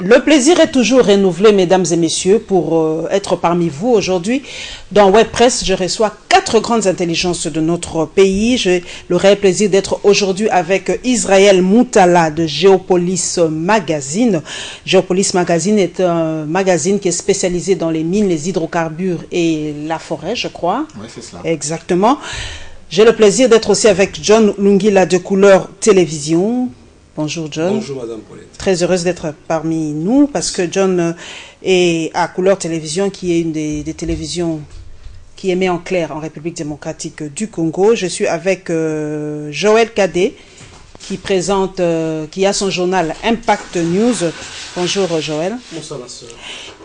Le plaisir est toujours renouvelé, mesdames et messieurs, pour être parmi vous aujourd'hui. Dans Web Presse, je reçois 4 grandes intelligences de notre pays. J'ai le réel plaisir d'être aujourd'hui avec Israël Moutala de Géopolis Magazine. Géopolis Magazine est un magazine qui est spécialisé dans les mines, les hydrocarbures et la forêt, je crois. Oui, c'est cela. Exactement. J'ai le plaisir d'être aussi avec John Lungila de Couleur Télévision. Bonjour John. Bonjour Madame Paulette. Très heureuse d'être parmi nous parce que John est à Couleur Télévision, qui est une des télévisions qui émet en clair en République démocratique du Congo. Je suis avec Joël Cadet qui présente, qui a son journal Impact News. Bonjour Joël. Bonsoir ma soeur.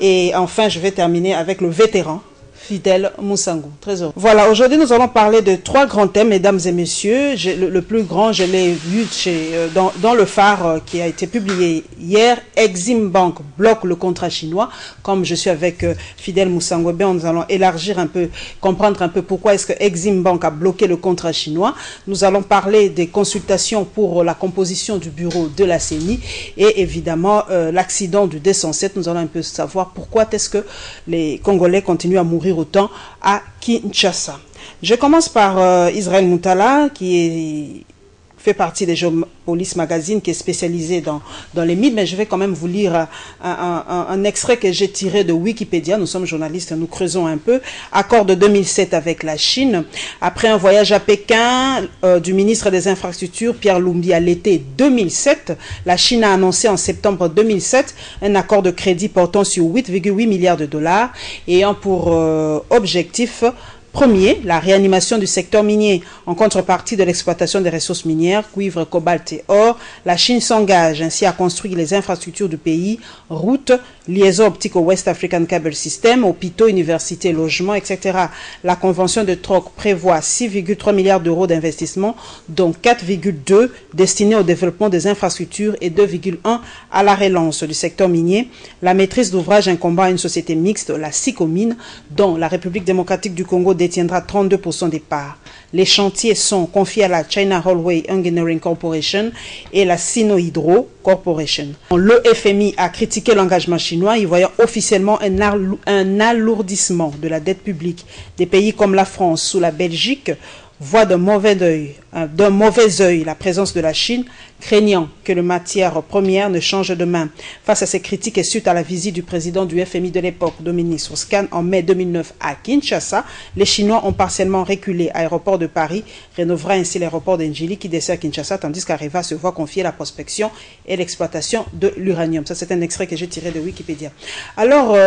Et enfin, je vais terminer avec le vétéran Fidèle Moussangou. Très heureux. Voilà, aujourd'hui nous allons parler de 3 grands thèmes, mesdames et messieurs. Le plus grand, je l'ai vu dans le phare qui a été publié hier. Exim Bank bloque le contrat chinois. Comme je suis avec Fidèle Moussangou, bien, nous allons élargir un peu, comprendre un peu pourquoi est-ce que Exim Bank a bloqué le contrat chinois. Nous allons parler des consultations pour la composition du bureau de la CENI et évidemment l'accident du D107. Nous allons un peu savoir pourquoi est-ce que les Congolais continuent à mourir autant à Kinshasa. Je commence par Israël Moutala, qui fait partie des Géopolis Magazine, qui est spécialisé dans les mythes, mais je vais quand même vous lire un extrait que j'ai tiré de Wikipédia. Nous sommes journalistes, nous creusons un peu. Accord de 2007 avec la Chine. Après un voyage à Pékin du ministre des Infrastructures, Pierre Lumbi, à l'été 2007, la Chine a annoncé en septembre 2007 un accord de crédit portant sur 8,8 milliards de dollars, ayant pour objectif premier, la réanimation du secteur minier. En contrepartie de l'exploitation des ressources minières, cuivre, cobalt et or, la Chine s'engage ainsi à construire les infrastructures du pays, routes, liaisons optiques au West African Cable System, hôpitaux, universités, logements, etc. La convention de Troc prévoit 6,3 milliards d'euros d'investissement, dont 4,2 destinés au développement des infrastructures et 2,1 à la relance du secteur minier. La maîtrise d'ouvrage incombe à une société mixte, la Sicomine, dont la République démocratique du Congo détiendra 32% des parts. Les chantiers sont confiés à la China Railway Engineering Corporation et la Sino-Hydro Corporation. Le FMI a critiqué l'engagement chinois, y voyant officiellement un alourdissement de la dette publique. Des pays comme la France, sous la Belgique, voient d'un mauvais œil la présence de la Chine, craignant que les matières premières ne changent de main. Face à ces critiques et suite à la visite du président du FMI de l'époque, Dominique Strauss-Kahn, en mai 2009 à Kinshasa, les Chinois ont partiellement reculé. Aéroport de Paris rénovera ainsi l'aéroport d'Enjili qui dessert Kinshasa, tandis qu'Areva se voit confier la prospection et l'exploitation de l'uranium. Ça, c'est un extrait que j'ai tiré de Wikipédia. Alors,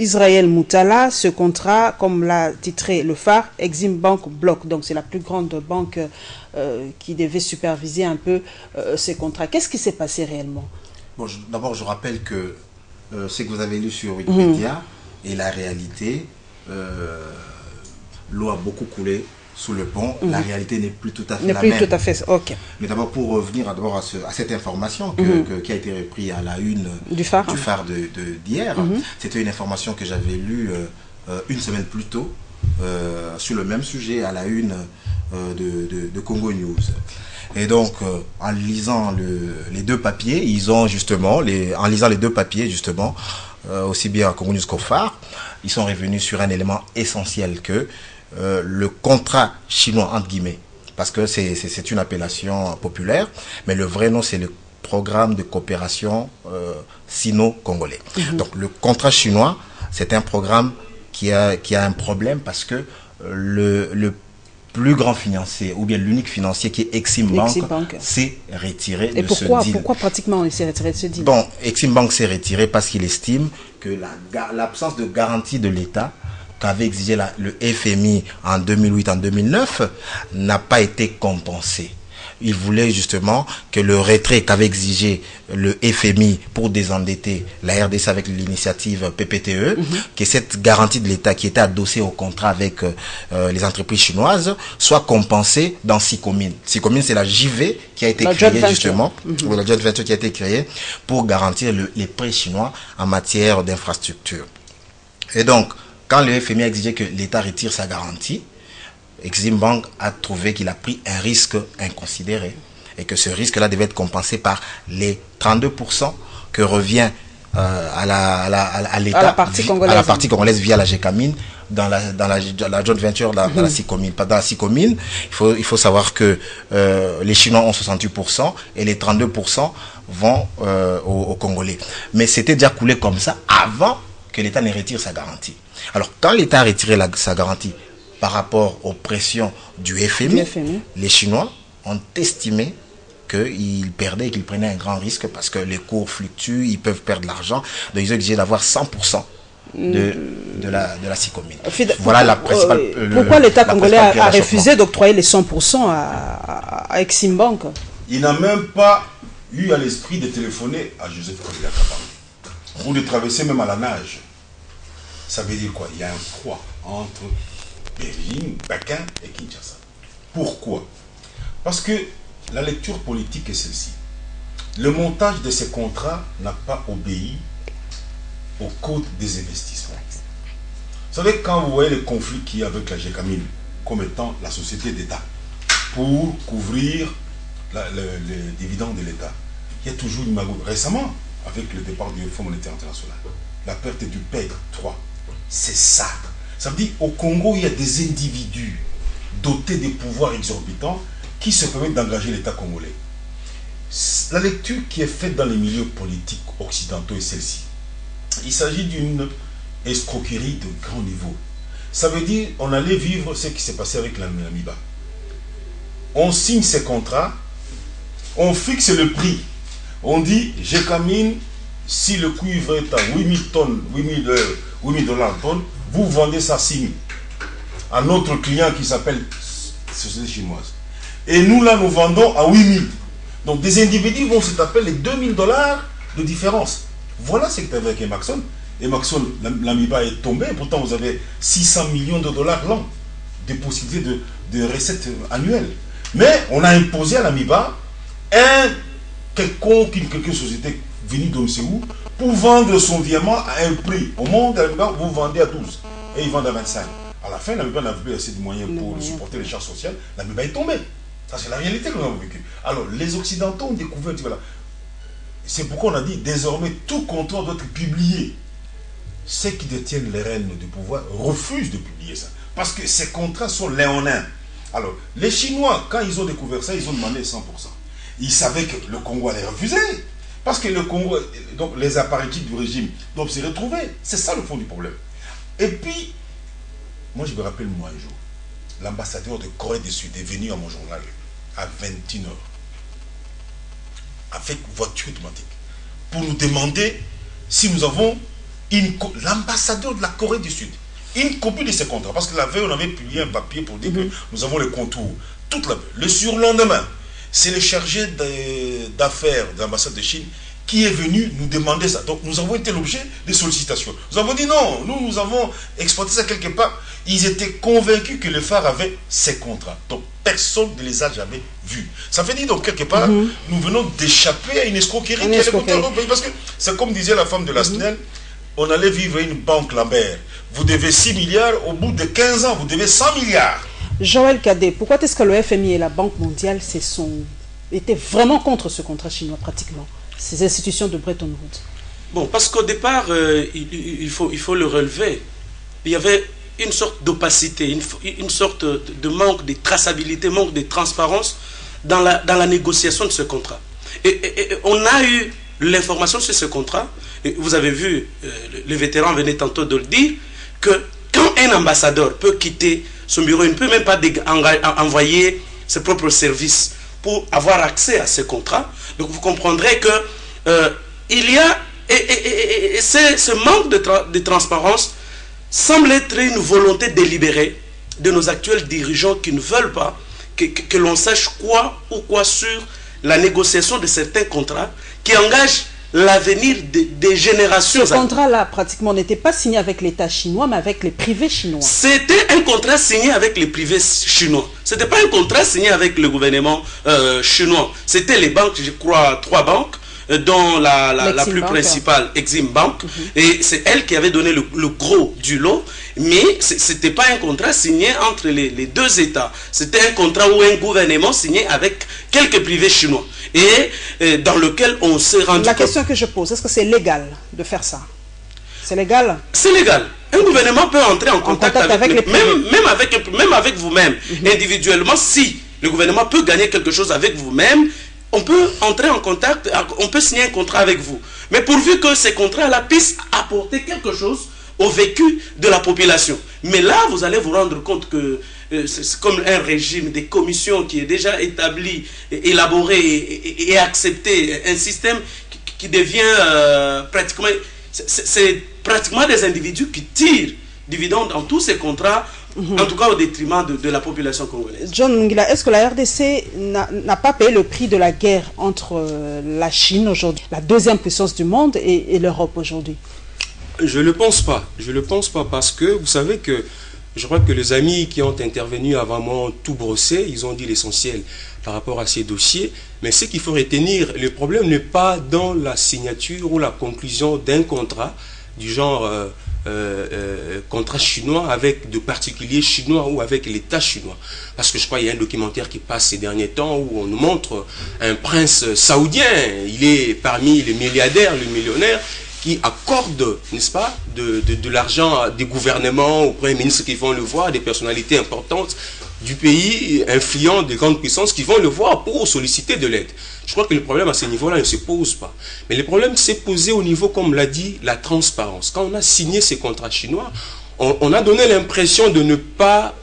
Israël Moutala, ce contrat, comme l'a titré le phare, Exim Bank bloque. Donc c'est la plus grande banque qui devait superviser un peu ces contrats. Qu'est-ce qui s'est passé réellement? Bon, d'abord, je rappelle que ce que vous avez lu sur Wikipédia est la réalité. L'eau a beaucoup coulé sous le pont. La réalité n'est plus tout à fait la même. Tout à fait, ok. Mais d'abord, pour revenir à cette information qui a été reprise à la une du phare d'hier, c'était une information que j'avais lue une semaine plus tôt sur le même sujet à la une de Congo News. Et donc, en lisant les deux papiers, en lisant les deux papiers justement, aussi bien à Congo News qu'au phare, ils sont revenus sur un élément essentiel que le contrat chinois, entre guillemets, parce que c'est une appellation populaire, mais le vrai nom c'est le programme de coopération sino-congolais. Donc le contrat chinois, c'est un programme qui a un problème parce que le plus grand financier, ou bien l'unique financier qui est Exim Bank, s'est retiré de ce deal. Pourquoi pratiquement il s'est retiré de ce deal? Bon, Exim Bank s'est retiré parce qu'il estime que l'absence de garantie de l'État qu'avait exigé le FMI en 2008, en 2009, n'a pas été compensé. Il voulait justement que le retrait qu'avait exigé le FMI pour désendetter la RDC avec l'initiative PPTE, que cette garantie de l'État qui était adossée au contrat avec les entreprises chinoises soit compensée dans Sicomine. Sicomine, c'est la JV qui a été créée justement, ou la joint venture qui a été créée pour garantir les prêts chinois en matière d'infrastructure. Et donc, quand le FMI a exigé que l'État retire sa garantie, Exim Bank a trouvé qu'il a pris un risque inconsidéré et que ce risque-là devait être compensé par les 32% que revient à l'État, à la partie congolaise via la GECAMINE, dans la joint venture dans la SICOMINE. Dans la SICOMINE, il faut savoir que les Chinois ont 68% et les 32% vont aux Congolais. Mais c'était déjà coulé comme ça avant que l'État ne retire sa garantie. Alors, quand l'État a retiré sa garantie par rapport aux pressions du FMI, les Chinois ont estimé qu'ils perdaient et qu'ils prenaient un grand risque parce que les cours fluctuent, ils peuvent perdre de l'argent. Donc, ils ont exigé d'avoir 100% de la SICOMINE. Voilà la principale... Pourquoi l'État congolais a refusé d'octroyer les 100% à Exim Bank? Il n'a même pas eu à l'esprit de téléphoner à Joseph Kabila Kabange ou de traverser même à la nage. Ça veut dire quoi? Il y a un froid entre Beijing, Pékin et Kinshasa. Pourquoi? Parce que la lecture politique est celle-ci. Le montage de ces contrats n'a pas obéi au code des investissements. Vous savez, quand vous voyez le conflit qu'il y a avec la GECAMINE comme étant la société d'État pour couvrir les dividendes de l'État, il y a toujours une magouille. Récemment, avec le départ du Fonds monétaire international, la perte du PEG 3, c'est ça. Ça veut dire au Congo, il y a des individus dotés de pouvoirs exorbitants qui se permettent d'engager l'État congolais. La lecture qui est faite dans les milieux politiques occidentaux est celle-ci. Il s'agit d'une escroquerie de grand niveau. Ça veut dire on allait vivre ce qui s'est passé avec l'AMIBA. On signe ces contrats, on fixe le prix. On dit, GECAMINE, si le cuivre est à 8000 tonnes, 8000 $ tonne, vous vendez ça à 6 000 à notre client qui s'appelle société chinoise. Et nous, là, nous vendons à 8 000. Donc, des individus vont se taper les 2 000 $ de différence. Voilà ce que tu as avec Emaxon. Emaxon, l'AMIBA est tombé, pourtant vous avez 600 millions de dollars l'an de possibilités de recettes annuelles. Mais on a imposé à l'AMIBA quelque société venue de ne sais où pour vendre son diamant à un prix. Au monde, l'AMIBA, vous vendez à 12 et ils vendent à 25. À la fin, l'AMIBA n'a plus assez de moyens pour supporter les charges sociales. L'AMIBA est tombée. Ça, c'est la réalité que nous avons vécue. Alors, les Occidentaux ont découvert, voilà. C'est pourquoi on a dit, désormais, tout contrat doit être publié. Ceux qui détiennent les rênes du pouvoir refusent de publier ça. Parce que ces contrats sont léonins. Alors, les Chinois, quand ils ont découvert ça, ils ont demandé 100%. Ils savaient que le Congo allait refuser. Parce que le Congo, donc les appareils du régime doivent se retrouver. C'est ça le fond du problème. Et puis, moi je me rappelle, moi un jour, l'ambassadeur de Corée du Sud est venu à mon journal à 21h avec voiture automatique pour nous demander si nous avons l'ambassadeur de la Corée du Sud, une copie de ces contrats. Parce que la veille, on avait publié un papier pour dire que nous avons les contours. Toute la veille. Le surlendemain, c'est le chargé d'affaires de l'ambassade de Chine qui est venu nous demander ça. Donc nous avons été l'objet de sollicitations. Nous avons dit non, nous avons exploité ça quelque part. Ils étaient convaincus que le phare avait ces contrats. Donc personne ne les a jamais vus. Ça fait dire donc quelque part, nous venons d'échapper à une escroquerie qui est contre notre pays. Parce que c'est comme disait la femme de la SNEL, on allait vivre une banque Lambert. Vous devez 6 milliards, au bout de 15 ans, vous devez 100 milliards. Joël Cadet, pourquoi est-ce que le FMI et la Banque mondiale étaient vraiment contre ce contrat chinois pratiquement, ces institutions de Bretton Woods? Bon, parce qu'au départ, il faut le relever. Il y avait une sorte d'opacité, une sorte de manque de traçabilité, manque de transparence dans la négociation de ce contrat. Et on a eu l'information sur ce contrat. Et vous avez vu, le vétéran venait tantôt de le dire, que quand un ambassadeur peut quitter son bureau, il ne peut même pas envoyer ses propres services pour avoir accès à ce contrat. Donc vous comprendrez que il y a, et ce manque de transparence semble être une volonté délibérée de nos actuels dirigeants qui ne veulent pas que l'on sache quoi sur la négociation de certains contrats qui engagent l'avenir des générations. Ce contrat-là, pratiquement, n'était pas signé avec l'État chinois, mais avec les privés chinois. C'était un contrat signé avec les privés chinois. Ce n'était pas un contrat signé avec le gouvernement chinois. C'était les banques, je crois, 3 banques, dont la plus Bank, principale, Exim Bank, et c'est elle qui avait donné le gros du lot, mais c'était pas un contrat signé entre les deux États, c'était un contrat où un gouvernement signé avec quelques privés chinois, et dans lequel on s'est rendu La compte... question que je pose, est-ce que c'est légal de faire ça? C'est légal? C'est légal. Un gouvernement peut entrer en contact avec les même avec vous-même, individuellement. Si le gouvernement peut gagner quelque chose avec vous-même, on peut entrer en contact, on peut signer un contrat avec vous. Mais pourvu que ces contrats-là puissent apporter quelque chose au vécu de la population. Mais là, vous allez vous rendre compte que c'est comme un régime des commissions qui est déjà établi, élaboré et accepté, un système qui devient pratiquement... C'est pratiquement des individus qui tirent dividendes dans tous ces contrats, en tout cas au détriment de la population congolaise. John Ngila, est-ce que la RDC n'a pas payé le prix de la guerre entre la Chine aujourd'hui, la deuxième puissance du monde, et l'Europe aujourd'hui? Je ne le pense pas. Je ne le pense pas parce que vous savez que je crois que les amis qui ont intervenu avant moi ont tout brossé, ils ont dit l'essentiel par rapport à ces dossiers. Mais ce qu'il faut retenir, le problème n'est pas dans la signature ou la conclusion d'un contrat du genre contrat chinois avec de particuliers chinois ou avec l'État chinois. Parce que je crois qu'il y a un documentaire qui passe ces derniers temps où on nous montre un prince saoudien, il est parmi les milliardaires, les millionnaires, qui accorde, n'est-ce pas, de l'argent à des gouvernements, aux premiers ministres qui vont le voir, des personnalités importantes du pays, influents, des grandes puissances qui vont le voir pour solliciter de l'aide. Je crois que le problème à ce niveau-là ne se pose pas. Mais le problème s'est posé au niveau, comme l'a dit, la transparence. Quand on a signé ces contrats chinois, on a donné l'impression de ne pas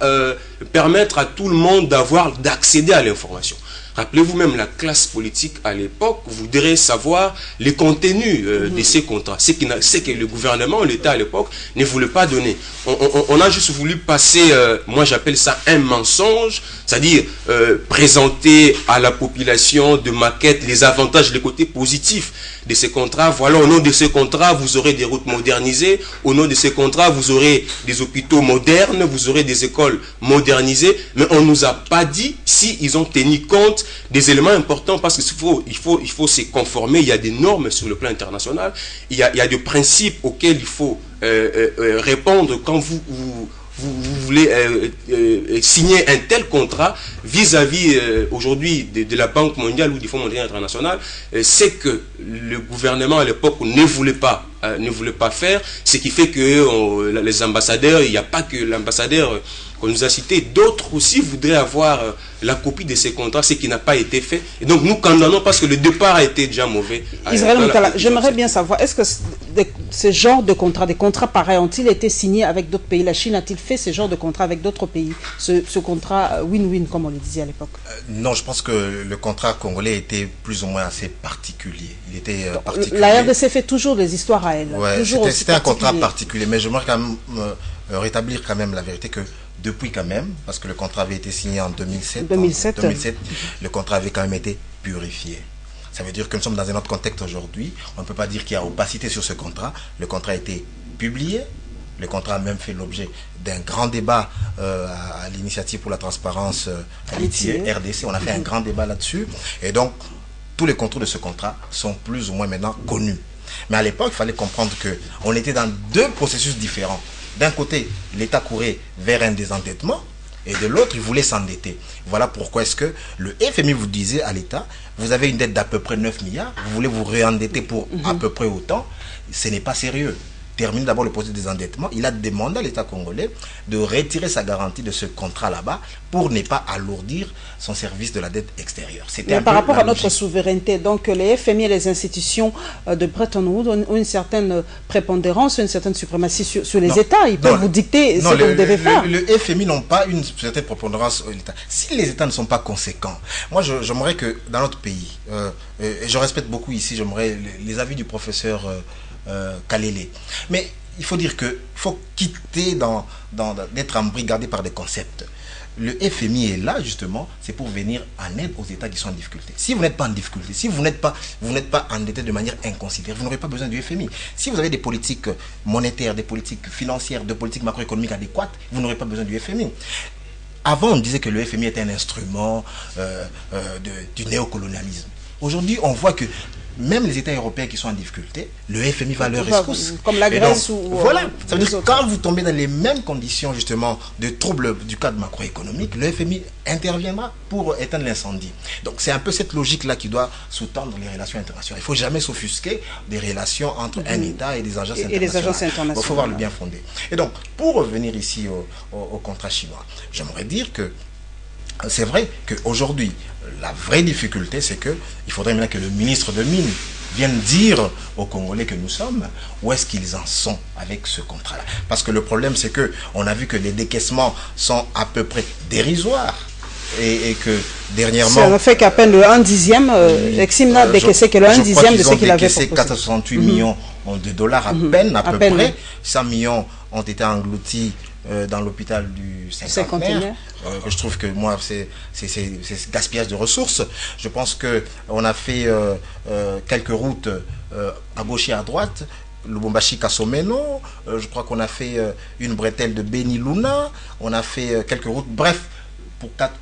permettre à tout le monde d'accéder à l'information. Rappelez-vous même, la classe politique à l'époque voudrait savoir les contenus de ces contrats. C'est que le gouvernement, l'État à l'époque, ne voulait pas donner. On a juste voulu passer, moi j'appelle ça un mensonge, c'est-à-dire présenter à la population de maquettes les avantages, les côtés positifs de ces contrats. Voilà, au nom de ces contrats, vous aurez des routes modernisées. Au nom de ces contrats, vous aurez des hôpitaux modernes, vous aurez des écoles modernisées. Mais on ne nous a pas dit si ils ont tenu compte des éléments importants, parce qu'il faut se conformer. Il y a des normes sur le plan international. Il y a des principes auxquels il faut répondre quand vous voulez signer un tel contrat vis-à-vis aujourd'hui de la Banque mondiale ou du Fonds monétaire international. C'est que le gouvernement à l'époque ne voulait pas faire, ce qui fait que les ambassadeurs, il n'y a pas que l'ambassadeur qu'on nous a cité, d'autres aussi voudraient avoir la copie de ces contrats, ce qui n'a pas été fait. Et donc nous condamnons parce que le départ a été déjà mauvais. Israël Moutala, j'aimerais bien savoir, est-ce que ce genre de contrats, des contrats pareils, ont-ils été signés avec d'autres pays? La Chine a-t-il fait ce genre de contrat avec d'autres pays? Ce contrat win-win, comme on le disait à l'époque. Non, je pense que le contrat congolais était plus ou moins assez particulier. Il était particulier. La RDC fait toujours des histoires à elle. Ouais, c'était un contrat particulier, mais j'aimerais quand même rétablir quand même la vérité que depuis quand même, parce que le contrat avait été signé en 2007, le contrat avait quand même été purifié. Ça veut dire que nous sommes dans un autre contexte aujourd'hui. On ne peut pas dire qu'il y a opacité sur ce contrat. Le contrat a été publié. Le contrat a même fait l'objet d'un grand débat à l'initiative pour la transparence RDC. On a fait un grand débat là-dessus. Et donc, tous les contours de ce contrat sont plus ou moins maintenant connus. Mais à l'époque, il fallait comprendre qu'on était dans deux processus différents. D'un côté, l'État courait vers un désendettement, et de l'autre, il voulait s'endetter. Voilà pourquoi est-ce que le FMI vous disait à l'État, vous avez une dette d'à peu près 9 milliards, vous voulez vous réendetter pour à peu près autant, ce n'est pas sérieux. Termine d'abord le processus de désendettement, il a demandé à l'État congolais de retirer sa garantie de ce contrat là-bas pour ne pas alourdir son service de la dette extérieure. Mais par rapport à notre souveraineté, donc les FMI et les institutions de Bretton Woods ont une certaine prépondérance, une certaine suprématie sur les États. Ils peuvent vous dicter ce que vous devez faire. Le FMI n'ont pas une certaine prépondérance sur l'État. Si les États ne sont pas conséquents, moi j'aimerais que dans notre pays, et je respecte beaucoup ici, j'aimerais les avis du professeur Kalele. Mais il faut dire qu'il faut quitter d'être embrigadé par des concepts. Le FMI est là justement, c'est pour venir en aide aux États qui sont en difficulté. Si vous n'êtes pas en difficulté, si vous n'êtes pas endetté de manière inconsidérée, vous n'aurez pas besoin du FMI. Si vous avez des politiques monétaires, des politiques financières, des politiques macroéconomiques adéquates, vous n'aurez pas besoin du FMI. Avant, on disait que le FMI était un instrument du néocolonialisme. Aujourd'hui, on voit que même les États européens qui sont en difficulté, le FMI va à leur rescousse. Comme la Grèce ou... Voilà, ça veut dire que quand vous tombez dans les mêmes conditions justement de troubles du cadre macroéconomique, le FMI interviendra pour éteindre l'incendie. Donc c'est un peu cette logique-là qui doit sous-tendre les relations internationales. Il ne faut jamais s'offusquer des relations entre un État et des agences internationales. Et les agences internationales. Il faut voir le bien fondé. Et donc, pour revenir ici au contrat chinois, j'aimerais dire que c'est vrai qu'aujourd'hui, la vraie difficulté, c'est qu'il faudrait maintenant que le ministre de Mines vienne dire aux Congolais que nous sommes où est-ce qu'ils en sont avec ce contrat-là. Parce que le problème, c'est qu'on a vu que les décaissements sont à peu près dérisoires. Et que dernièrement... Ça ne fait qu'à peine le 1/10. Exim n'a décaissé que le 1/10 de ce qu'il avait proposé. 468 millions de dollars à peine, à peu près. 100 millions ont été engloutis dans l'hôpital du Cinquantenaire. Je trouve que moi, c'est gaspillage de ressources. Je pense qu'on a fait quelques routes à gauche et à droite. Lubumbashi Kasomeno, je crois qu'on a fait une bretelle de Beni Luna, on a fait quelques routes, bref,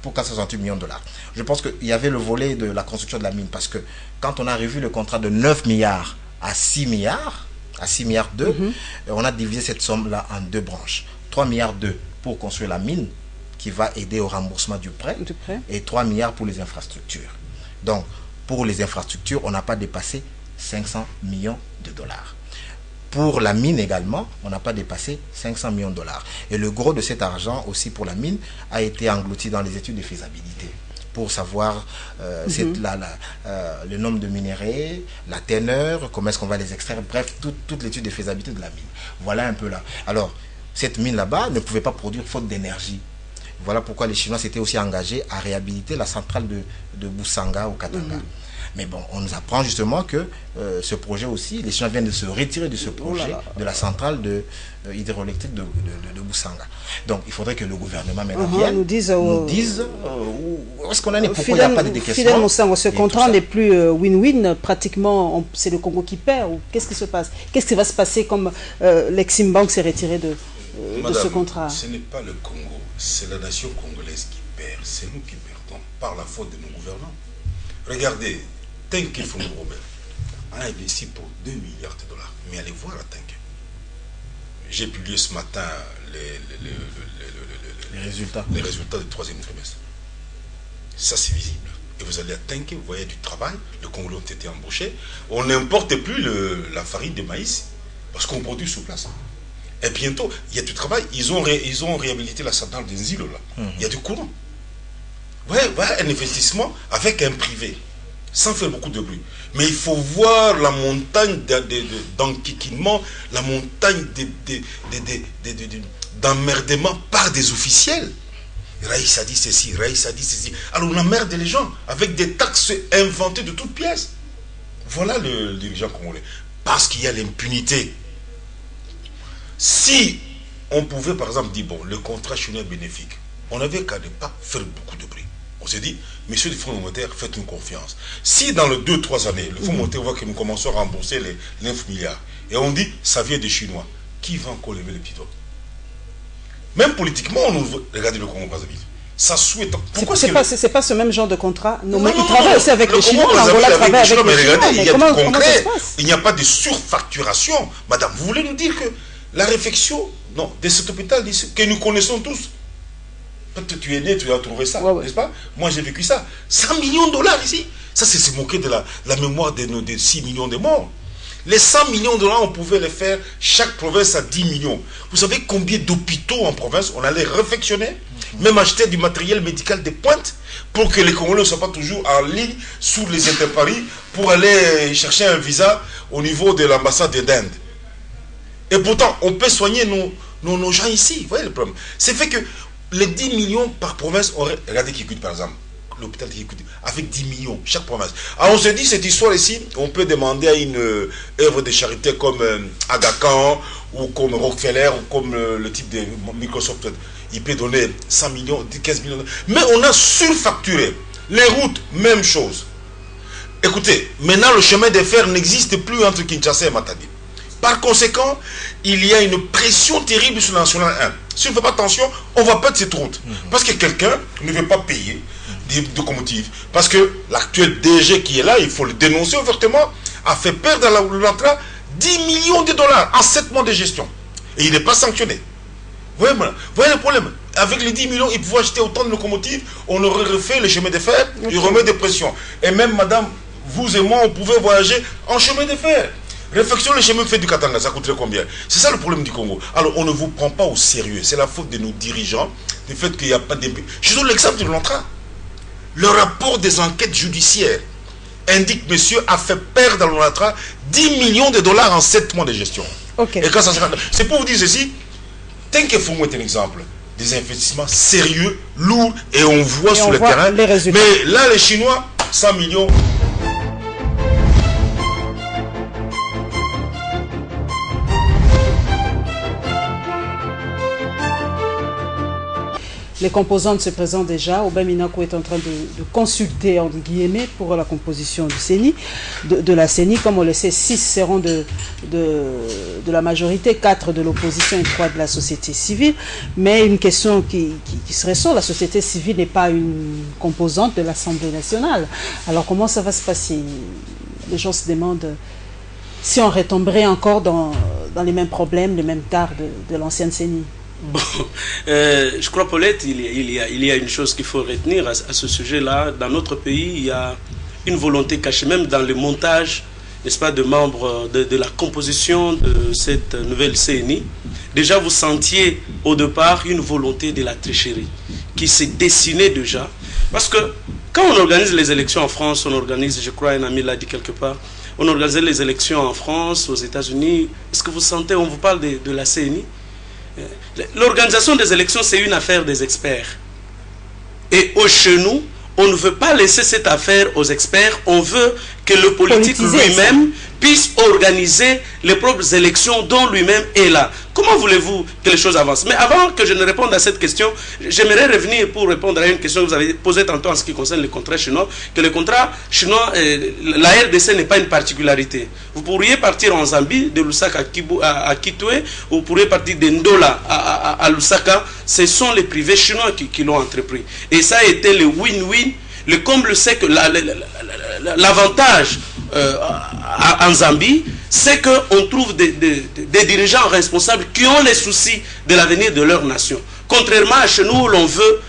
pour 468 millions de dollars. Je pense qu'il y avait le volet de la construction de la mine, parce que quand on a revu le contrat de 9 milliards à 6 milliards, à 6 milliards 2, on a divisé cette somme-là en deux branches. 3 milliards 2 pour construire la mine, qui va aider au remboursement du prêt, et 3 milliards pour les infrastructures. Donc, pour les infrastructures, on n'a pas dépassé 500 millions de dollars. Pour la mine également, on n'a pas dépassé 500 millions de dollars. Et le gros de cet argent aussi pour la mine a été englouti dans les études de faisabilité pour savoir le nombre de minéraux, la teneur, comment est-ce qu'on va les extraire, bref, toute l'étude de faisabilité de la mine. Voilà un peu là. Alors, cette mine là-bas ne pouvait pas produire faute d'énergie. Voilà pourquoi les Chinois s'étaient aussi engagés à réhabiliter la centrale de Busanga au Katanga. Mais bon, on nous apprend justement que ce projet aussi, les Chinois viennent de se retirer de ce projet, de la centrale hydroélectrique de Busanga. Donc, il faudrait que le gouvernement maintenant vienne, nous dise où est-ce qu'on en est, pourquoi il n'y a pas de décaissement. Fidèle Moussango, ce contrat n'est plus win-win, pratiquement, c'est le Congo qui perd. Qu'est-ce qui se passe? Qu'est-ce qui va se passer comme l'Exim Bank s'est retiré de ce contrat? Ce n'est pas le Congo, c'est la nation congolaise qui perd. C'est nous qui perdons par la faute de nos gouvernants. Regardez, Tenke Fonds Robert a investi pour 2 milliards de dollars. Mais allez voir à Tenke. J'ai publié ce matin les résultats du troisième trimestre. Ça, c'est visible. Et vous allez à Tenke, vous voyez du travail. Les Congolais ont été embauchés. On n'importe plus la farine de maïs parce qu'on produit sur place. Et bientôt, il y a du travail. Ils ont réhabilité la centrale de Nzilo, là. Il y a du courant. Ouais, un investissement avec un privé, sans faire beaucoup de bruit. Mais il faut voir la montagne d'enquiquinement, la montagne d'emmerdement par des officiels. Raïs a dit ceci, Raïs a dit ceci. Alors on emmerde les gens avec des taxes inventées de toutes pièces. Voilà le dirigeant congolais. Parce qu'il y a l'impunité. Si on pouvait par exemple dire, bon, le contrat chinois est bénéfique, on n'avait qu'à ne pas faire beaucoup de bruit. On s'est dit, messieurs du Fonds monétaire, faites-nous confiance. Si dans les 2-3 années, le Fonds monétaire voit que nous commençons à rembourser les 9 milliards, et on dit, ça vient des Chinois, qui va encore lever les petits doigts? Même politiquement, on nous regardez le Congo-Brazzaville. Ça souhaite. Pourquoi c'est pas ce même genre de contrat? Non, ils travaillent aussi avec les Chinois. L'Angola travaille avec les Chinois. Mais regardez, il y a du concret. Il n'y a pas de surfacturation. Madame, vous voulez nous dire que la réflexion de cet hôpital que nous connaissons tous, peut-être tu es né, tu as trouvé ça, n'est-ce pas? Moi j'ai vécu ça. 100 millions de dollars ici. Ça c'est se moquer de la mémoire des 6 millions de morts. Les 100 millions de dollars, on pouvait les faire chaque province à 10 millions. Vous savez combien d'hôpitaux en province on allait réfectionner, même acheter du matériel médical de pointe pour que les Congolais ne soient pas toujours en ligne sous les interparis pour aller chercher un visa au niveau de l'ambassade d'Inde. Et pourtant, on peut soigner nos gens ici. Vous voyez le problème? C'est fait que les 10 millions par province, regardez Kikuit par exemple, l'hôpital de Kikuit, avec 10 millions chaque province. Alors on se dit, cette histoire ici, on peut demander à une œuvre de charité comme Aga Khan, ou comme Rockefeller, ou comme le type de Microsoft, il peut donner 100 millions, 15 millions. Mais on a surfacturé. Les routes, même chose. Écoutez, maintenant le chemin de fer n'existe plus entre Kinshasa et Matadi. Par conséquent, il y a une pression terrible sur la Nationale 1. Si on ne fait pas attention, on va perdre cette route. Parce que quelqu'un ne veut pas payer des locomotives. Parce que l'actuel DG qui est là, il faut le dénoncer ouvertement. a fait perdre à l'Onatra 10 millions de dollars en 7 mois de gestion. Et il n'est pas sanctionné. Vous voyez le problème? Avec les 10 millions, il pouvait acheter autant de locomotives, on aurait refait le chemin de fer, il remet des pressions. Et même, madame, vous et moi, on pouvait voyager en chemin de fer. Réflexion, le chemin de fer du Katanga, ça coûterait combien? C'est ça le problème du Congo. Alors, on ne vous prend pas au sérieux. C'est la faute de nos dirigeants, du fait qu'il n'y a pas de... Je donne l'exemple de l'Onatra. Le rapport des enquêtes judiciaires indique que monsieur a fait perdre à l'Onatra 10 millions de dollars en 7 mois de gestion. Ok. Et quand ça sera... C'est pour vous dire ceci, Tenkefongo est un exemple des investissements sérieux, lourds, et on voit sur le terrain. Les résultats. Mais là, les Chinois, 100 millions... Les composantes se présentent déjà. Aubin Minaku est en train de consulter, entre guillemets, pour la composition du CENI, de la CENI. Comme on le sait, 6 seront de la majorité, 4 de l'opposition et 3 de la société civile. Mais une question qui se ressort, la société civile n'est pas une composante de l'Assemblée nationale. Alors comment ça va se passer? Les gens se demandent si on retomberait encore dans les mêmes problèmes, les mêmes tares de l'ancienne CENI. Bon, je crois, Paulette, il y a une chose qu'il faut retenir à ce sujet-là. Dans notre pays, il y a une volonté cachée, même dans le montage, n'est-ce pas, de membres de la composition de cette nouvelle CNI. Déjà, vous sentiez au départ une volonté de la tricherie qui s'est dessinée déjà. Parce que quand on organise les élections en France, on organise, je crois, un ami l'a dit quelque part, on organisait les élections en France, aux États-Unis. Est-ce que vous sentez, on vous parle de la CNI? L'organisation des élections, c'est une affaire des experts. Et chez nous, on ne veut pas laisser cette affaire aux experts. On veut que le politique lui-même puisse organiser les propres élections dont lui-même est là. Comment voulez-vous que les choses avancent? Mais avant que je ne réponde à cette question, j'aimerais revenir pour répondre à une question que vous avez posée tantôt en ce qui concerne les contrats chinois. Que le contrat chinois, la RDC n'est pas une particularité. Vous pourriez partir en Zambie, de Lusaka à Kitwe, vous pourriez partir de Ndola à Lusaka. Ce sont les privés chinois qui l'ont entrepris. Et ça a été le win-win. Le comble, c'est que l'avantage en Zambie, c'est qu'on trouve des dirigeants responsables qui ont les soucis de l'avenir de leur nation. Contrairement à chez nous où l'on veut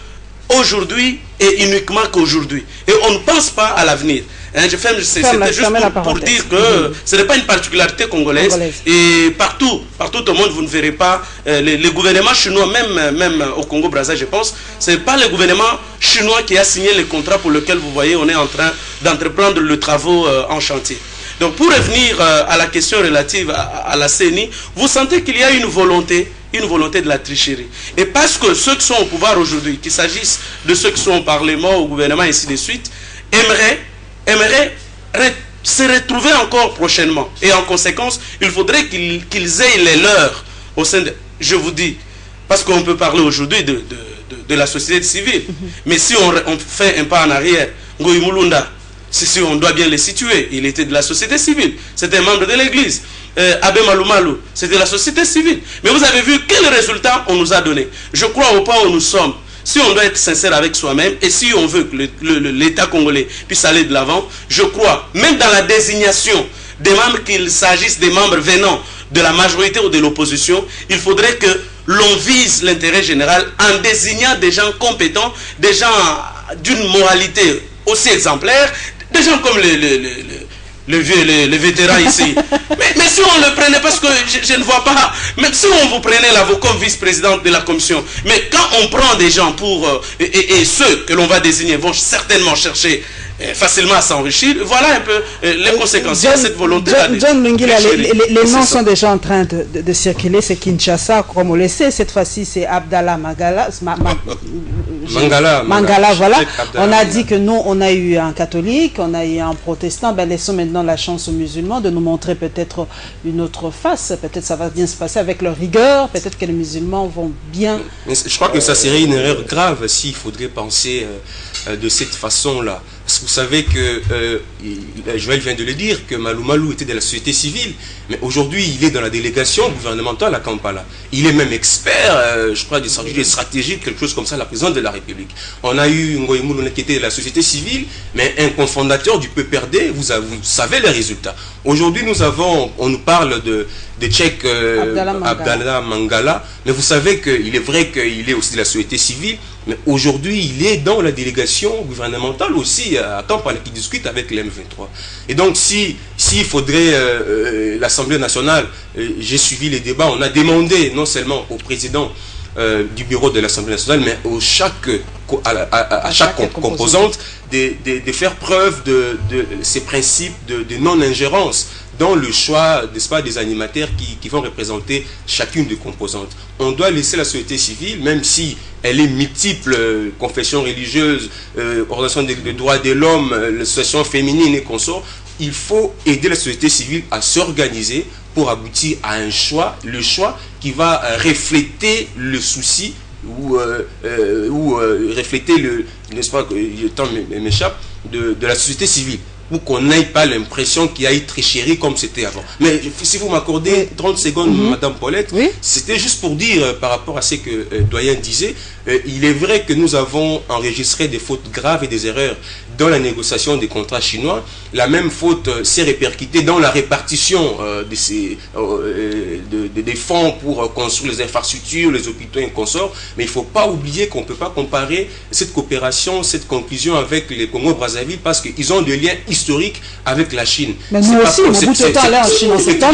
aujourd'hui et uniquement qu'aujourd'hui. Et on ne pense pas à l'avenir. Hein, c'était juste pour dire que ce n'est pas une particularité congolaise. Et partout au monde, vous ne verrez pas les gouvernements chinois, même au Congo-Brazzaville, je pense, ce n'est pas le gouvernement chinois qui a signé les contrats pour lesquels vous voyez, on est en train d'entreprendre le travaux en chantier. Donc pour revenir à la question relative à la CENI, vous sentez qu'il y a une volonté de la tricherie. Et parce que ceux qui sont au pouvoir aujourd'hui, qu'il s'agisse de ceux qui sont au Parlement, au gouvernement, et ainsi de suite, aimeraient se retrouver encore prochainement. Et en conséquence, il faudrait qu'ils aient les leurs au sein de... Je vous dis, parce qu'on peut parler aujourd'hui de la société civile, mais si on fait un pas en arrière, Ngoï Mulunda, si on doit bien les situer, il était de la société civile, c'était un membre de l'église. Abbé Malumalu, c'était la société civile. Mais vous avez vu quel résultat on nous a donné. Je crois au point où nous sommes. Si on doit être sincère avec soi-même et si on veut que l'État congolais puisse aller de l'avant, je crois, même dans la désignation des membres, qu'il s'agisse des membres venant de la majorité ou de l'opposition, il faudrait que l'on vise l'intérêt général en désignant des gens compétents, des gens d'une moralité aussi exemplaire, des gens comme les vétérans ici. Mais si on le prenait, parce que je ne vois pas, même si on vous prenait là, vous comme vice-présidente de la commission, mais quand on prend des gens pour, et ceux que l'on va désigner vont certainement chercher facilement à s'enrichir, voilà un peu les conséquences de cette volonté. John Lungila, les noms sont déjà en train de circuler, c'est Kinshasa, comme on le sait, cette fois-ci c'est Abdallah Mangala, voilà. On a dit que nous, on a eu un catholique, on a eu un protestant, ben laissons maintenant la chance aux musulmans de nous montrer peut-être une autre face, peut-être ça va bien se passer avec leur rigueur, peut-être que les musulmans vont bien... Mais je crois que ça serait une erreur grave s'il faudrait penser de cette façon-là. Vous savez que, Joël vient de le dire, que Malou Malou était de la société civile, mais aujourd'hui il est dans la délégation gouvernementale à Kampala. Il est même expert, je crois, des stratégies, quelque chose comme ça, la présidente de la République. On a eu Ngoï Moulouna qui était de la société civile, mais un cofondateur du PPRD, vous savez les résultats. Aujourd'hui on nous parle de Tchèque Abdallah Mangala, mais vous savez qu'il est vrai qu'il est aussi de la société civile, mais aujourd'hui il est dans la délégation gouvernementale aussi à Kampala qui discute avec l'M23. Et donc s'il faudrait l'Assemblée nationale, j'ai suivi les débats, on a demandé non seulement au président du bureau de l'Assemblée nationale, mais à chaque composante de faire preuve de ces principes de non-ingérence dans le choix, n'est-ce pas, des animateurs qui vont représenter chacune des composantes. On doit laisser la société civile, même si elle est multiple, confession religieuse, organisation des droits de l'homme, l'association féminine et consorts, il faut aider la société civile à s'organiser pour aboutir à un choix, le choix qui va refléter le souci ou refléter n'est-ce pas, le temps m'échappe, de la société civile, pour qu'on n'ait pas l'impression qu'il y a eu tricherie comme c'était avant. Mais si vous m'accordez 30 secondes, Madame Paulette, c'était juste pour dire, par rapport à ce que Doyen disait, il est vrai que nous avons enregistré des fautes graves et des erreurs dans la négociation des contrats chinois. La même faute s'est répercutée dans la répartition des fonds pour construire les infrastructures, les hôpitaux et consorts. Mais il ne faut pas oublier qu'on ne peut pas comparer cette coopération, cette conclusion avec les Congo-Brazzaville, parce qu'ils ont des liens historiques avec la Chine. Mais nous aussi, Mobutu est allé en Chine en 73.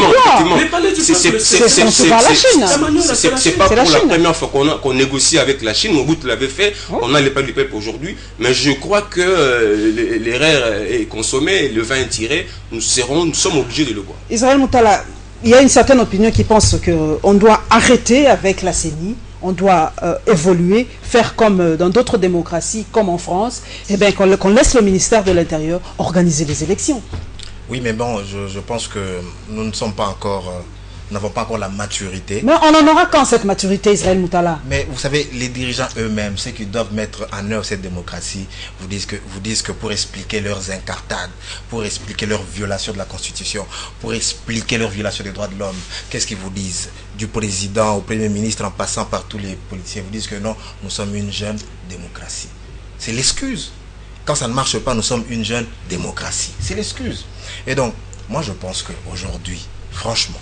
C'est pas pour la première fois qu'on négocie avec la Chine. Mobutu l'avait fait, on n'a pas du peuple aujourd'hui. Mais je crois que l'erreur est consommée, le vin est tiré, nous sommes obligés de le boire. Israël Moutala, il y a une certaine opinion qui pense qu'on doit arrêter avec la CENI, on doit évoluer, faire comme dans d'autres démocraties, comme en France, et bien qu'on laisse le ministère de l'Intérieur organiser les élections. Oui, mais bon, je pense que nous ne sommes pas encore... nous n'avons pas encore la maturité. Mais on en aura quand cette maturité, Israël Moutala? Mais vous savez, les dirigeants eux-mêmes, ceux qui doivent mettre en œuvre cette démocratie, vous disent que pour expliquer leurs incartades, pour expliquer leurs violations de la Constitution, pour expliquer leurs violations des droits de l'homme, qu'est-ce qu'ils vous disent? Du président au Premier ministre en passant par tous les politiciens, vous disent que non, nous sommes une jeune démocratie. C'est l'excuse. Quand ça ne marche pas, nous sommes une jeune démocratie. C'est l'excuse. Et donc, moi je pense qu'aujourd'hui, franchement,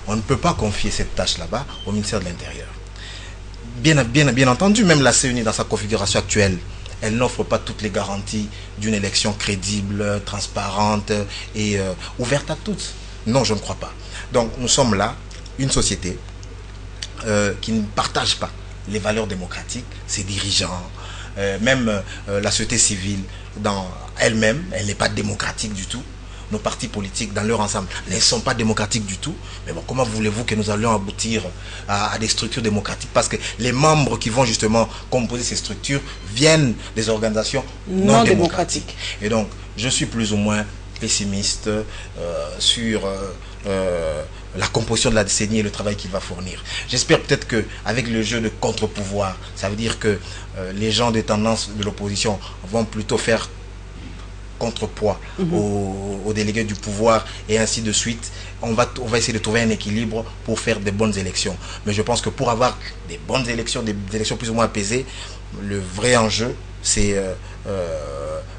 on ne peut pas confier cette tâche là-bas au ministère de l'Intérieur. Bien entendu, même la CENI dans sa configuration actuelle, elle n'offre pas toutes les garanties d'une élection crédible, transparente et ouverte à tous. Non, je ne crois pas. Donc nous sommes là, une société qui ne partage pas les valeurs démocratiques, ses dirigeants, même la société civile dans elle-même, elle n'est pas démocratique du tout. Nos partis politiques dans leur ensemble ne sont pas démocratiques du tout. Mais bon, comment voulez-vous que nous allions aboutir à des structures démocratiques? Parce que les membres qui vont justement composer ces structures viennent des organisations non démocratiques. Et donc, je suis plus ou moins pessimiste sur la composition de la CENI et le travail qu'il va fournir. J'espère peut-être qu'avec le jeu de contre-pouvoir, ça veut dire que les gens de tendance de l'opposition vont plutôt faire contrepoids aux délégués du pouvoir et ainsi de suite. On va essayer de trouver un équilibre pour faire des bonnes élections. Mais je pense que pour avoir des bonnes élections, des élections plus ou moins apaisées, le vrai enjeu, c'est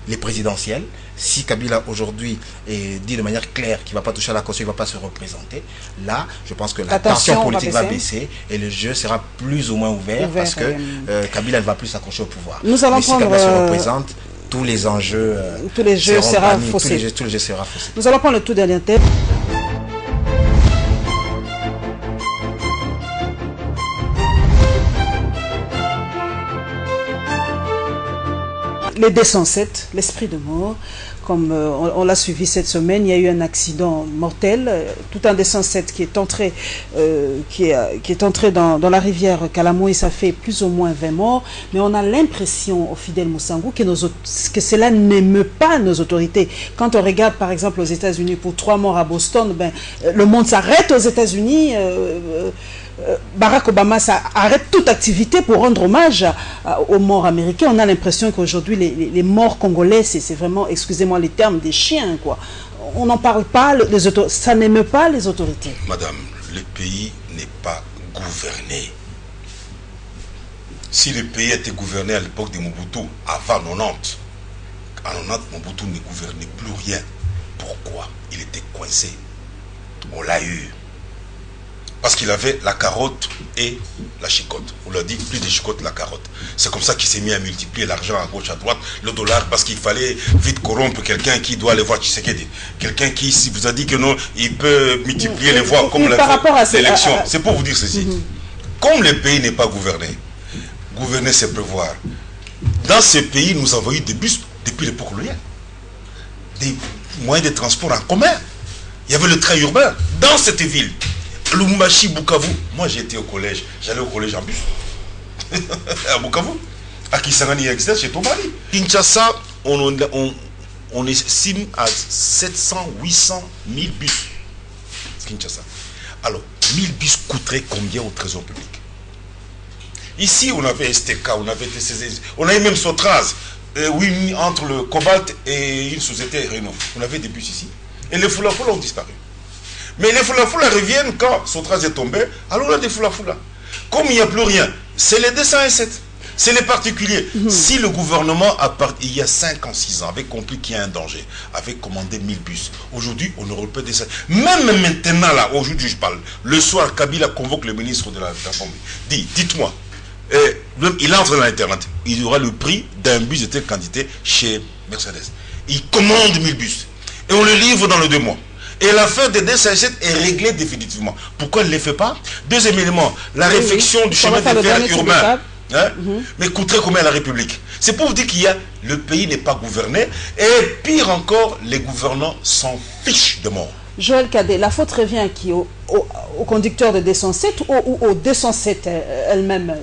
les présidentielles. Si Kabila aujourd'hui dit de manière claire qu'il ne va pas toucher à la Constitution, il ne va pas se représenter, là, je pense que la tension politique va baisser et le jeu sera plus ou moins ouvert parce que Kabila ne va plus s'accrocher au pouvoir. Nous allons mais si Kabila se représente, tous les enjeux, tous les jeux seront faussés. Tous les jeux seront faussés. Nous allons prendre le tout dernier thème. Les D107, l'esprit de mort, comme on l'a suivi cette semaine, il y a eu un accident mortel, tout un D107 qui est entré, qui est entré dans la rivière Kalamo et ça fait plus ou moins 20 morts, mais on a l'impression au Fidel Moussangou que cela n'émeut pas nos autorités. Quand on regarde par exemple aux États-Unis pour 3 morts à Boston, ben, le monde s'arrête aux États-Unis. Barack Obama ça arrête toute activité pour rendre hommage aux morts américains. On a l'impression qu'aujourd'hui, les morts congolais, c'est vraiment, excusez-moi les termes, des chiens, quoi. On n'en parle pas, ça n'aime pas les autorités. Madame, le pays n'est pas gouverné. Si le pays était gouverné à l'époque de Mobutu, avant 90, en 90, Mobutu ne gouvernait plus rien. Pourquoi? Il était coincé. On l'a eu. Parce qu'il avait la carotte et la chicotte. On l'a dit, plus de chicotte, la carotte. C'est comme ça qu'il s'est mis à multiplier l'argent à gauche, à droite, le dollar, parce qu'il fallait vite corrompre quelqu'un qui doit aller voir Tshisekedi. Quelqu'un qui, si vous a dit que non, il peut multiplier les voix comme l'élection. C'est pour vous dire ceci. Comme le pays n'est pas gouverné, gouverner c'est prévoir. Dans ce pays, nous avons eu des bus depuis l'époque coloniale. Des moyens de transport en commun. Il y avait le train urbain dans cette ville. Lumbashi, Bukavu. Moi, j'étais au collège. J'allais au collège en bus. À Bukavu. À Kisangani, etc. Chez Tomali. Kinshasa, on estime à 700, 800 000 bus. Kinshasa. Alors, 1000 bus coûteraient combien au trésor public? Ici, on avait STK, on avait TCZ, on avait même Sotraz. Oui, entre le Cobalt et une société Renault. On avait des bus ici. Et les foula-foula ont disparu. Mais les foula-foula reviennent quand Sotraz est tombé. Alors on a des foula-foula. Comme il n'y a plus rien, c'est les 207. C'est les particuliers. Si le gouvernement, il y a 5 ans, 6 ans, avait compris qu'il y a un danger, avait commandé 1000 bus. Aujourd'hui, on aurait pas des... Même maintenant, là, aujourd'hui, je parle. Le soir, Kabila convoque le ministre de la Famille. Dites-moi, il entre dans l'Internet. Il y aura le prix d'un bus de telle quantité chez Mercedes. Il commande 1000 bus. Et on le livre dans les 2 mois. Et l'affaire des 207 est réglée définitivement. Pourquoi elle ne le fait pas? Deuxième élément, la réflexion du chemin de fer urbain. Mais coûterait combien à la République? C'est pour vous dire qu'il y a, le pays n'est pas gouverné. Et pire encore, les gouvernants s'en fichent de mort. Joël Cadet, la faute revient à qui? Au conducteur de 207 ou au 207 elle-même?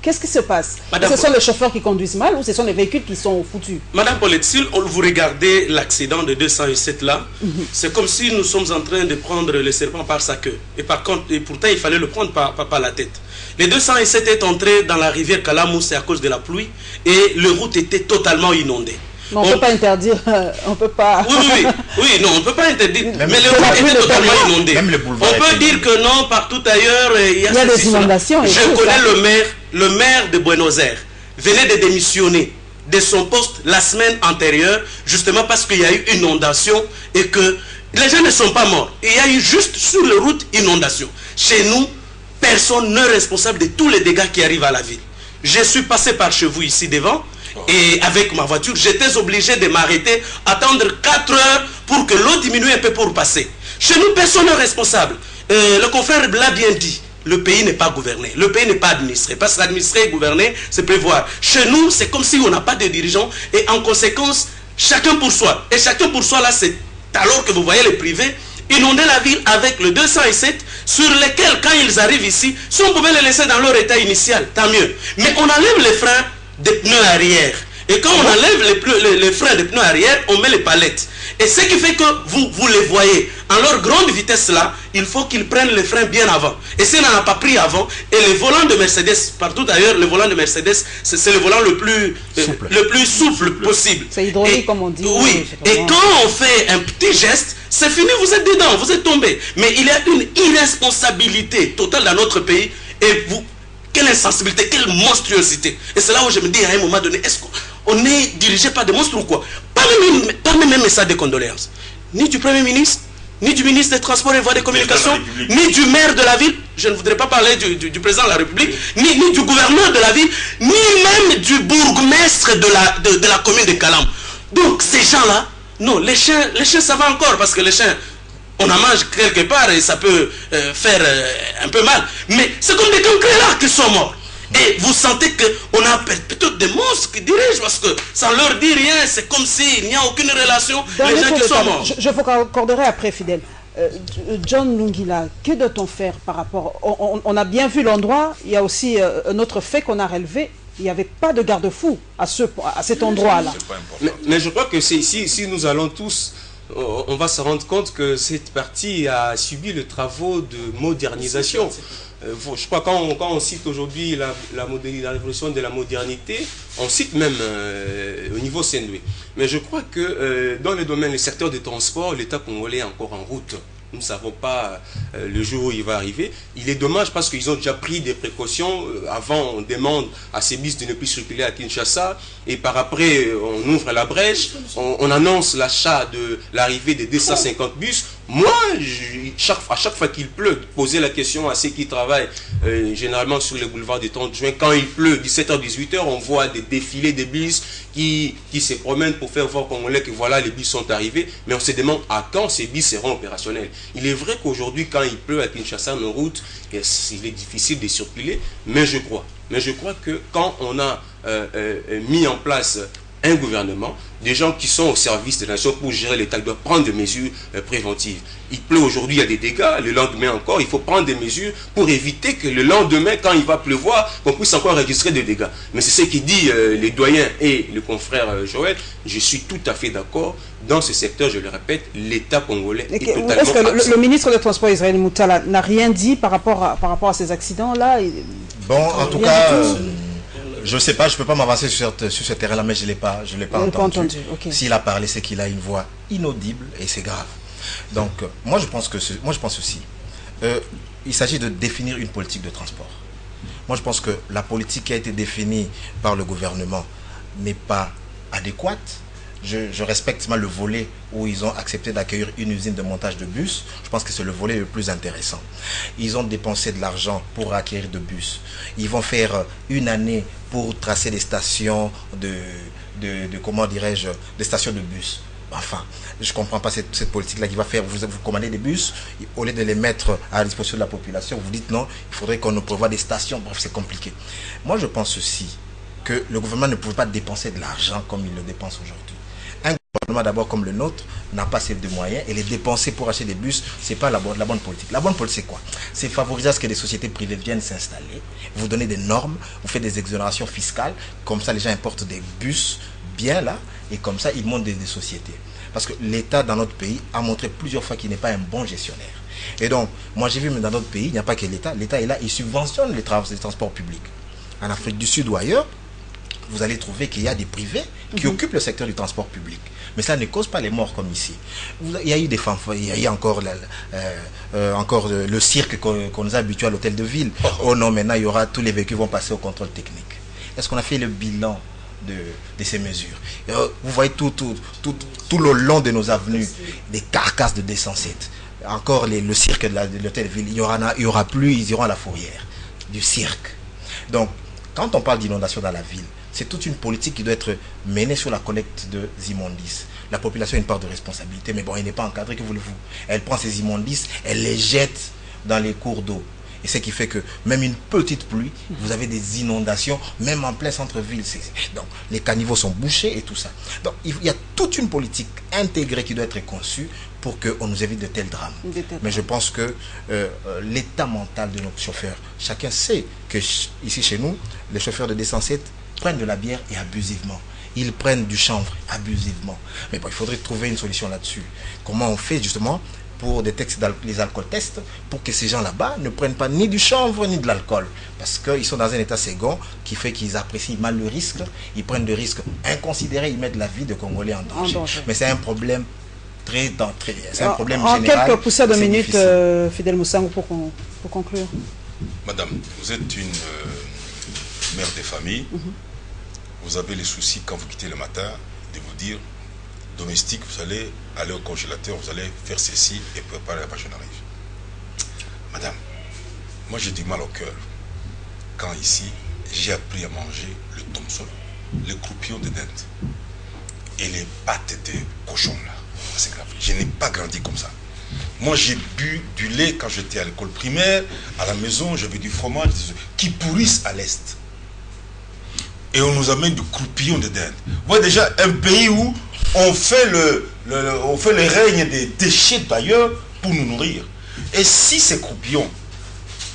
Qu'est-ce qui se passe? Ce sont les chauffeurs qui conduisent mal ou ce sont les véhicules qui sont foutus? Madame Paulette, si vous regardez l'accident de 207 là, c'est comme si nous sommes en train de prendre le serpent par sa queue. Et pourtant, il fallait le prendre par la tête. Les 207 est entré dans la rivière Kalamous à cause de la pluie et le route était totalement inondée. On ne peut pas interdire, on peut pas... Oui, non, on ne peut pas interdire, mais le route était totalement inondé. On peut dire que non, partout ailleurs, il y a des inondations. Je connais le maire de Buenos Aires, venait de démissionner de son poste la semaine antérieure, justement parce qu'il y a eu inondation et que les gens ne sont pas morts. Il y a eu juste sur la route inondation. Chez nous, personne n'est responsable de tous les dégâts qui arrivent à la ville. Je suis passé par chez vous ici devant, et avec ma voiture, j'étais obligé de m'arrêter, attendre 4 heures pour que l'eau diminue un peu pour passer. Chez nous, personne n'est responsable. Le confrère l'a bien dit, le pays n'est pas gouverné, le pays n'est pas administré. Parce qu'administrer et gouverner, c'est prévoir. Chez nous, c'est comme si on n'a pas de dirigeants et en conséquence, chacun pour soi. Et chacun pour soi, là, c'est alors que vous voyez les privés inonder la ville avec le 207 sur lesquels, quand ils arrivent ici, si on pouvait les laisser dans leur état initial, tant mieux. Mais on enlève les freins des pneus arrière. Et quand on enlève les freins des pneus arrière, on met les palettes. Et ce qui fait que vous les voyez, en leur grande vitesse là, il faut qu'ils prennent les freins bien avant. Et s'ils n'en ont pas pris avant, et les volants de Mercedes, partout ailleurs, le volant de Mercedes, c'est le volant le plus souple possible. C'est hydraulique comme on dit. Oui, et quand on fait un petit geste, c'est fini, vous êtes dedans, vous êtes tombé. Mais il y a une irresponsabilité totale dans notre pays, et quelle insensibilité, quelle monstruosité. Et c'est là où je me dis à un moment donné, est-ce qu'on est dirigé par des monstres ou quoi? Pas même un message de condoléances. Ni du Premier ministre, ni du ministre des Transports et Voies de Communication, ni du maire de la ville, je ne voudrais pas parler du président de la République, ni du gouverneur de la ville, ni même du bourgmestre de la commune de Kalam. Donc ces gens-là, non, les chiens ça va encore, parce que les chiens, on en mange quelque part et ça peut faire un peu mal. Mais c'est comme des cancrés là qui sont morts. Et vous sentez qu'on a peut-être des monstres qui dirigent parce que sans leur dire rien, c'est comme s'il n'y a aucune relation. Les gens qui sont morts. Je vous accorderai après, Fidèle. John Lungila, que doit-on faire par rapport... On a bien vu l'endroit, il y a aussi un autre fait qu'on a relevé. Il n'y avait pas de garde-fou à cet endroit-là. Mais je crois que si nous allons tous on va se rendre compte que cette partie a subi le travaux de modernisation. Je crois quand on cite aujourd'hui la révolution de la modernité, on cite même au niveau Sendwe. Mais je crois que dans le domaine, le secteur des transports, l'État congolais est encore en route. Nous ne savons pas le jour où il va arriver. Il est dommage parce qu'ils ont déjà pris des précautions. Avant, on demande à ces bus de ne plus circuler à Kinshasa. Et par après, on ouvre la brèche. On annonce l'achat de l'arrivée de 250 bus. Moi, à chaque fois qu'il pleut, poser la question à ceux qui travaillent généralement sur les boulevards du 30 juin. Quand il pleut, 17h, 18h, on voit des défilés de bus qui se promènent pour faire voir aux Congolais que voilà, les bus sont arrivés. Mais on se demande à quand ces bus seront opérationnels. Il est vrai qu'aujourd'hui, quand il pleut à Kinshasa, nos routes, il est difficile de circuler. Mais je crois que quand on a mis en place un gouvernement, des gens qui sont au service de la nation pour gérer l'État, doivent prendre des mesures préventives. Il pleut aujourd'hui, il y a des dégâts, le lendemain encore, il faut prendre des mesures pour éviter que le lendemain, quand il va pleuvoir, qu'on puisse encore enregistrer des dégâts. Mais c'est ce qui dit les doyens et le confrère Joël, je suis tout à fait d'accord. Dans ce secteur, je le répète, l'État congolais est totalement Est-ce que absent. le ministre des Transports, Israël Moutala, n'a rien dit par rapport à ces accidents-là? Bon, en tout cas... je ne sais pas, je ne peux pas m'avancer sur ce terrain-là, mais je ne l'ai pas entendu. Okay. S'il a parlé, c'est qu'il a une voix inaudible et c'est grave. Donc, moi je pense aussi, il s'agit de définir une politique de transport. Moi je pense que la politique qui a été définie par le gouvernement n'est pas adéquate. Je respecte le volet où ils ont accepté d'accueillir une usine de montage de bus. Je pense que c'est le volet le plus intéressant. Ils ont dépensé de l'argent pour acquérir de bus. Ils vont faire une année pour tracer des stations comment dirais-je, des stations de bus. Enfin, je ne comprends pas cette politique-là qui va faire, vous commandez des bus, au lieu de les mettre à la disposition de la population, vous dites non, il faudrait qu'on nous prévoie des stations, bref, c'est compliqué. Moi, je pense aussi que le gouvernement ne pouvait pas dépenser de l'argent comme il le dépense aujourd'hui. Un gouvernement d'abord comme le nôtre n'a pas assez de moyens et les dépenser pour acheter des bus, ce n'est pas la bonne politique. La bonne politique, c'est quoi? C'est favoriser à ce que des sociétés privées viennent s'installer, vous donnez des normes, vous faites des exonérations fiscales, comme ça les gens importent des bus bien là, et comme ça ils montent des sociétés. Parce que l'État dans notre pays a montré plusieurs fois qu'il n'est pas un bon gestionnaire. Et donc, moi j'ai vu même dans notre pays, il n'y a pas que l'État est là, il subventionne les transports publics. En Afrique du Sud ou ailleurs, vous allez trouver qu'il y a des privés qui occupent le secteur du transport public. Mais ça ne cause pas les morts comme ici. Il y a eu des fanfares, il y a encore le cirque qu'on nous a habitués à l'hôtel de ville. Oh non, maintenant tous les véhicules vont passer au contrôle technique. Est-ce qu'on a fait le bilan de ces mesures? Vous voyez tout le long de nos avenues, des carcasses de 207. Encore le cirque de l'hôtel de ville, il y aura plus, ils iront à la fourrière. Du cirque. Donc, quand on parle d'inondation dans la ville, c'est toute une politique qui doit être menée sur la collecte de immondices. La population a une part de responsabilité, mais bon, elle n'est pas encadrée, que voulez-vous? Elle prend ces immondices, elle les jette dans les cours d'eau. Et ce qui fait que même une petite pluie, vous avez des inondations, même en plein centre-ville. Donc, les caniveaux sont bouchés et tout ça. Donc, il y a toute une politique intégrée qui doit être conçue pour qu'on nous évite de tels drames. Mais je pense que l'état mental de nos chauffeurs, chacun sait que ici chez nous, les chauffeurs de 207 prennent de la bière et abusivement. Ils prennent du chanvre abusivement. Mais bon, il faudrait trouver une solution là-dessus. Comment on fait justement pour des textes, les alcool tests, pour que ces gens là-bas ne prennent pas ni du chanvre ni de l'alcool. Parce qu'ils sont dans un état second qui fait qu'ils apprécient mal le risque. Ils prennent des risques inconsidérés, ils mettent la vie de Congolais en danger. Mais c'est un problème c'est un problème général. En quelques poussées de minutes, Fidèle Moussango, pour conclure. Madame, vous êtes une mère de famille. Vous avez les soucis quand vous quittez le matin de vous dire, domestique, vous allez aller au congélateur, vous allez faire ceci et préparer la page arrive. Madame, moi j'ai du mal au cœur quand ici j'ai appris à manger le thomson, le croupion de dinde et les pâtes de cochon là. C'est grave. Je n'ai pas grandi comme ça. Moi j'ai bu du lait quand j'étais à l'école primaire, à la maison j'avais du fromage qui pourrissent à l'est. Et on nous amène du croupillon de dinde. Vous voyez déjà un pays où on fait le règne des déchets d'ailleurs pour nous nourrir. Et si ces croupillons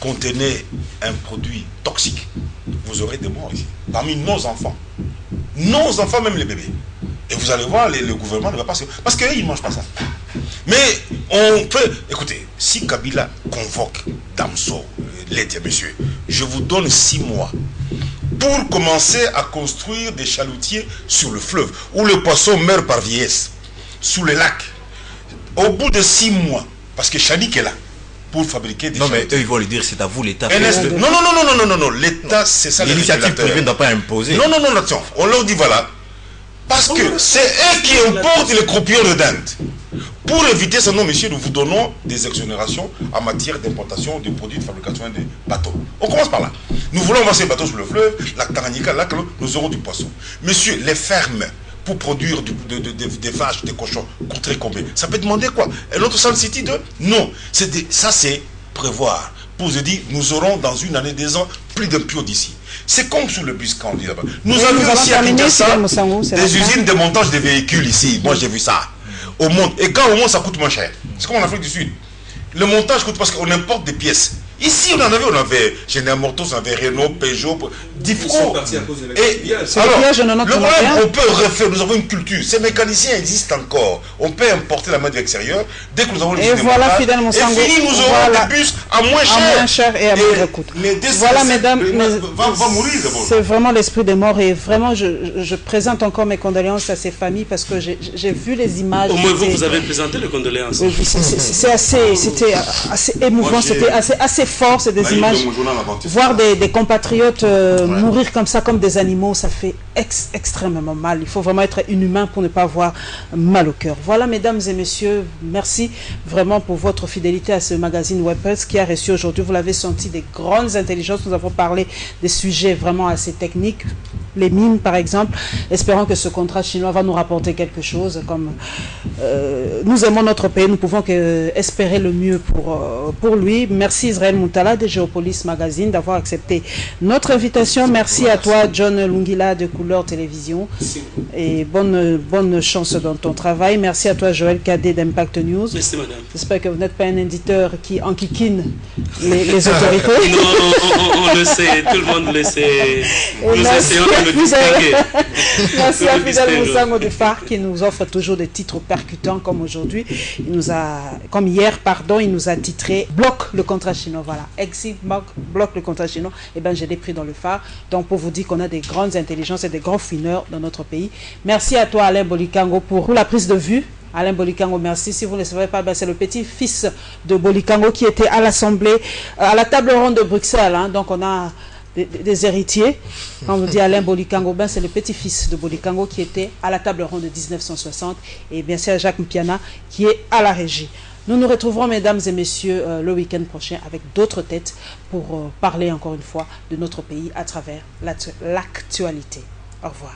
contenait un produit toxique, vous aurez des morts ici. Parmi nos enfants. Nos enfants, même les bébés. Et vous allez voir, le gouvernement ne va pas se... Parce qu'ils ne mangent pas ça. Mais on peut... Écoutez, si Kabila convoque Damso, l'aide, monsieur, je vous donne 6 mois pour commencer à construire des chalutiers sur le fleuve, où le poisson meurt par vieillesse, sous les lacs. Au bout de 6 mois, parce que Chadik est là, pour fabriquer des chalutiers. Non, mais eux, ils vont lui dire, c'est à vous, l'État. Non, l'État, c'est ça. L'initiative privée ne doit pas imposer. Non, attends, on leur dit, voilà, parce que c'est eux qui importent les croupions de dinde. Pour éviter ça, non, monsieur, nous vous donnons des exonérations en matière d'importation de produits de fabrication des bateaux. On commence par là. Nous voulons avoir ces bateaux sur le fleuve, la Tanganyika, là, nous aurons du poisson. Monsieur, les fermes pour produire des vaches, des cochons, coûterait combien? Ça peut demander quoi? Un autre Sun City 2? Non. Ça, c'est prévoir. Pour se dire, nous aurons dans une année, 2 ans, plus d'un pion d'ici. C'est comme sur le bus quand on dit là-bas. Nous avons aussi à Kinshasa des usines de montage de véhicules ici. Moi, j'ai vu ça. Au monde. Et quand au monde, ça coûte moins cher. C'est comme en Afrique du Sud. Le montage coûte parce qu'on importe des pièces. Ici, on avait General Motors, on avait Renault, Peugeot, Diffco. Et alors, le problème, on peut refaire, nous avons une culture. Ces mécaniciens existent encore. On peut importer la main de l'extérieur dès que nous avons les usines de montage. Et fini, nous aurons des bus à moins cher et à moindre coût. Voilà, mesdames, c'est vraiment l'esprit des morts. Et vraiment, je présente encore mes condoléances à ces familles parce que j'ai vu les images. Au moins, vous avez présenté les condoléances. C'était assez émouvant, c'était assez fort, c'est des images. Voir des compatriotes mourir comme ça, comme des animaux, ça fait extrêmement mal. Il faut vraiment être inhumain pour ne pas avoir mal au cœur. Voilà, mesdames et messieurs, merci vraiment pour votre fidélité à ce magazine Weapons qui a reçu aujourd'hui, vous l'avez senti, des grandes intelligences. Nous avons parlé des sujets vraiment assez techniques, les mines par exemple. Espérons que ce contrat chinois va nous rapporter quelque chose. Comme nous aimons notre pays, nous pouvons espérer le mieux pour lui. Merci Israël Moutala de Géopolis Magazine d'avoir accepté notre invitation. Merci à toi John Lungila de Couleur Télévision et bonne chance dans ton travail. Merci à toi Joël Cadet d'Impact News. Merci madame. J'espère que vous n'êtes pas un éditeur qui enquiquine les autorités. Non, on le sait, tout le monde le sait. Nous essayons de le distinguer. Merci à Fidel Moussango du Phare qui nous offre toujours des titres percutants comme aujourd'hui. Comme hier, il nous a titré Bloque le contrat chinois. Voilà, Exit bloque le contrat chinois. Et bien, je l'ai pris dans le Phare. Donc, pour vous dire qu'on a des grandes intelligences et des grands fouineurs dans notre pays. Merci à toi, Alain Bolikango, pour la prise de vue. Alain Bolikango, merci. Si vous ne le savez pas, c'est le petit-fils de Bolikango qui était à l'Assemblée, à la table ronde de Bruxelles. Hein. Donc, on a des héritiers. Quand on dit Alain Bolikango, c'est le petit-fils de Bolikango qui était à la table ronde de 1960. Et bien sûr, Jacques Mpiana qui est à la régie. Nous nous retrouverons, mesdames et messieurs, le week-end prochain avec d'autres têtes pour parler encore une fois de notre pays à travers l'actualité. Au revoir.